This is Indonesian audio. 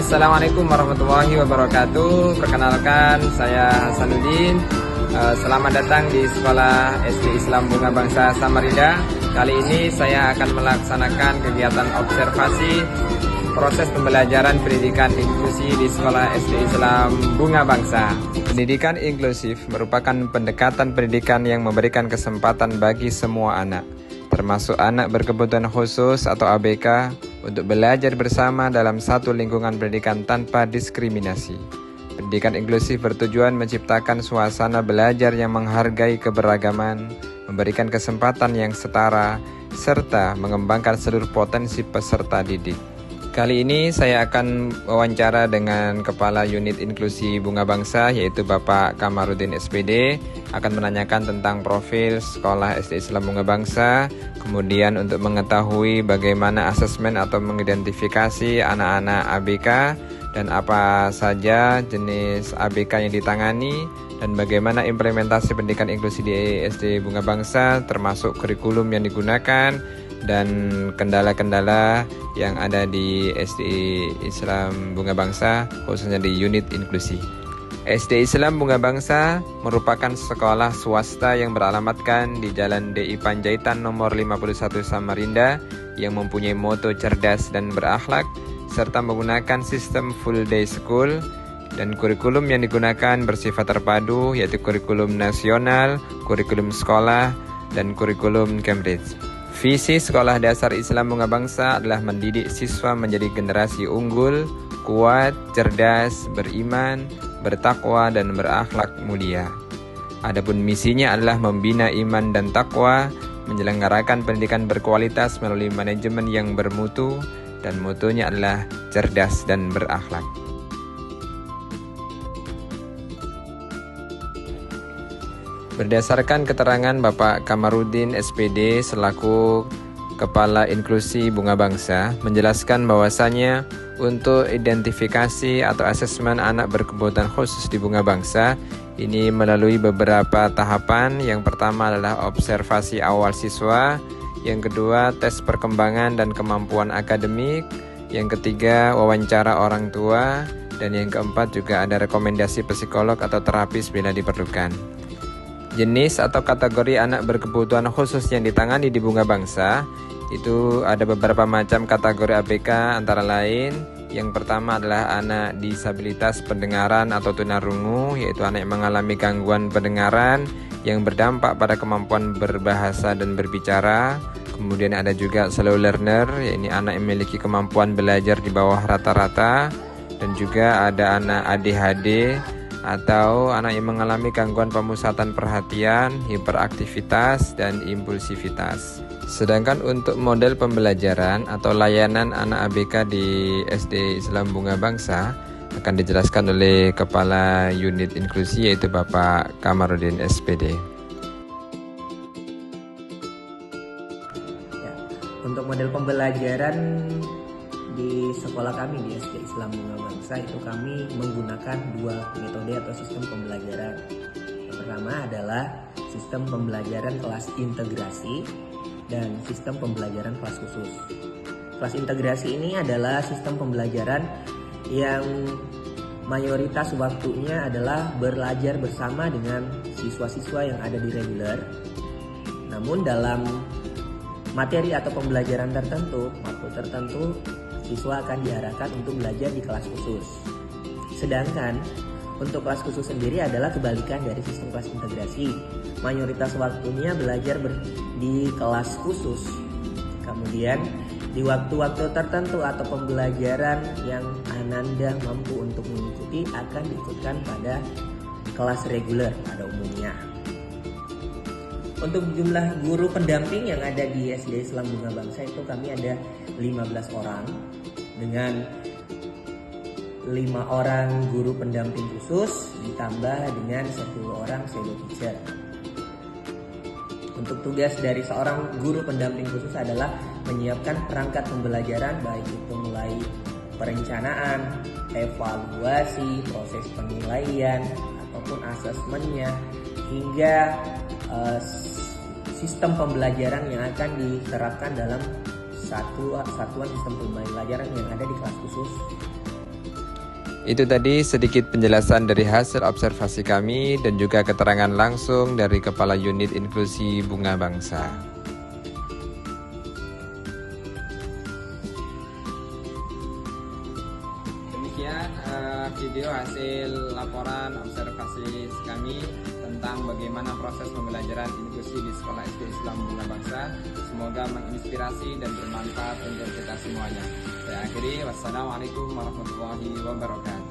Assalamualaikum warahmatullahi wabarakatuh. Perkenalkan, saya Hasanuddin. Selamat datang di Sekolah SD Islam Bunga Bangsa Samarinda. Kali ini saya akan melaksanakan kegiatan observasi proses pembelajaran pendidikan inklusi di Sekolah SD Islam Bunga Bangsa. Pendidikan inklusif merupakan pendekatan pendidikan yang memberikan kesempatan bagi semua anak, termasuk anak berkebutuhan khusus atau ABK, untuk belajar bersama dalam satu lingkungan pendidikan tanpa diskriminasi. Pendidikan inklusif bertujuan menciptakan suasana belajar yang menghargai keberagaman, memberikan kesempatan yang setara, serta mengembangkan seluruh potensi peserta didik. Kali ini saya akan wawancara dengan Kepala Unit Inklusi Bunga Bangsa, yaitu Bapak Kamarudin SPD, akan menanyakan tentang profil Sekolah SD Islam Bunga Bangsa, kemudian untuk mengetahui bagaimana asesmen atau mengidentifikasi anak-anak ABK, dan apa saja jenis ABK yang ditangani, dan bagaimana implementasi pendidikan inklusi di SD Bunga Bangsa, termasuk kurikulum yang digunakan, dan kendala-kendala yang ada di SD Islam Bunga Bangsa, khususnya di unit inklusi. SD Islam Bunga Bangsa merupakan sekolah swasta yang beralamatkan di Jalan DI Panjaitan nomor 51 Samarinda, yang mempunyai moto cerdas dan berakhlak, serta menggunakan sistem full day school, dan kurikulum yang digunakan bersifat terpadu, yaitu kurikulum nasional, kurikulum sekolah, dan kurikulum Cambridge. Visi Sekolah Dasar Islam Bunga Bangsa adalah mendidik siswa menjadi generasi unggul, kuat, cerdas, beriman, bertakwa, dan berakhlak mulia. Adapun misinya adalah membina iman dan takwa, menyelenggarakan pendidikan berkualitas melalui manajemen yang bermutu, dan mutunya adalah cerdas dan berakhlak. Berdasarkan keterangan Bapak Kamarudin SPD selaku Kepala Inklusi Bunga Bangsa, menjelaskan bahwasannya untuk identifikasi atau asesmen anak berkebutuhan khusus di Bunga Bangsa ini melalui beberapa tahapan. Yang pertama adalah observasi awal siswa, yang kedua tes perkembangan dan kemampuan akademik, yang ketiga wawancara orang tua, dan yang keempat juga ada rekomendasi psikolog atau terapis bila diperlukan. Jenis atau kategori anak berkebutuhan khusus yang ditangani di Bunga Bangsa itu ada beberapa macam kategori ABK, antara lain yang pertama adalah anak disabilitas pendengaran atau tunarungu, yaitu anak yang mengalami gangguan pendengaran yang berdampak pada kemampuan berbahasa dan berbicara. Kemudian ada juga slow learner, yaitu anak yang memiliki kemampuan belajar di bawah rata-rata, dan juga ada anak ADHD atau anak yang mengalami gangguan pemusatan perhatian, hiperaktivitas, dan impulsivitas. Sedangkan untuk model pembelajaran atau layanan anak ABK di SD Islam Bunga Bangsa akan dijelaskan oleh Kepala Unit Inklusi, yaitu Bapak Kamarudin SPD. Ya, untuk model pembelajaran di sekolah kami di SD Islam Bunga Bangsa itu kami menggunakan dua metode atau sistem pembelajaran. Yang pertama adalah sistem pembelajaran kelas integrasi dan sistem pembelajaran kelas khusus. Kelas integrasi ini adalah sistem pembelajaran yang mayoritas waktunya adalah belajar bersama dengan siswa-siswa yang ada di reguler. Namun dalam materi atau pembelajaran tertentu, waktu tertentu, siswa akan diarahkan untuk belajar di kelas khusus. Sedangkan untuk kelas khusus sendiri adalah kebalikan dari sistem kelas integrasi. Mayoritas waktunya belajar di kelas khusus. Kemudian di waktu-waktu tertentu atau pembelajaran yang Ananda mampu untuk mengikuti akan diikutkan pada kelas reguler pada umumnya. Untuk jumlah guru pendamping yang ada di SD Islam Bunga Bangsa itu kami ada 15 orang dengan 5 orang guru pendamping khusus ditambah dengan 10 orang shadow teacher. Untuk tugas dari seorang guru pendamping khusus adalah menyiapkan perangkat pembelajaran, baik itu mulai perencanaan, evaluasi, proses penilaian ataupun asesmennya, hingga sistem pembelajaran yang akan diterapkan dalam satuan sistem pembelajaran yang ada di kelas khusus. Itu tadi sedikit penjelasan dari hasil observasi kami dan juga keterangan langsung dari Kepala Unit Inklusi Bunga Bangsa. Demikian video hasil laporan observasi kami tentang bagaimana proses pembelajaran inklusi di Sekolah SD Islam Bunga Bangsa. Semoga menginspirasi dan bermanfaat untuk kita semuanya. Saya akhiri, wassalamualaikum warahmatullahi wabarakatuh.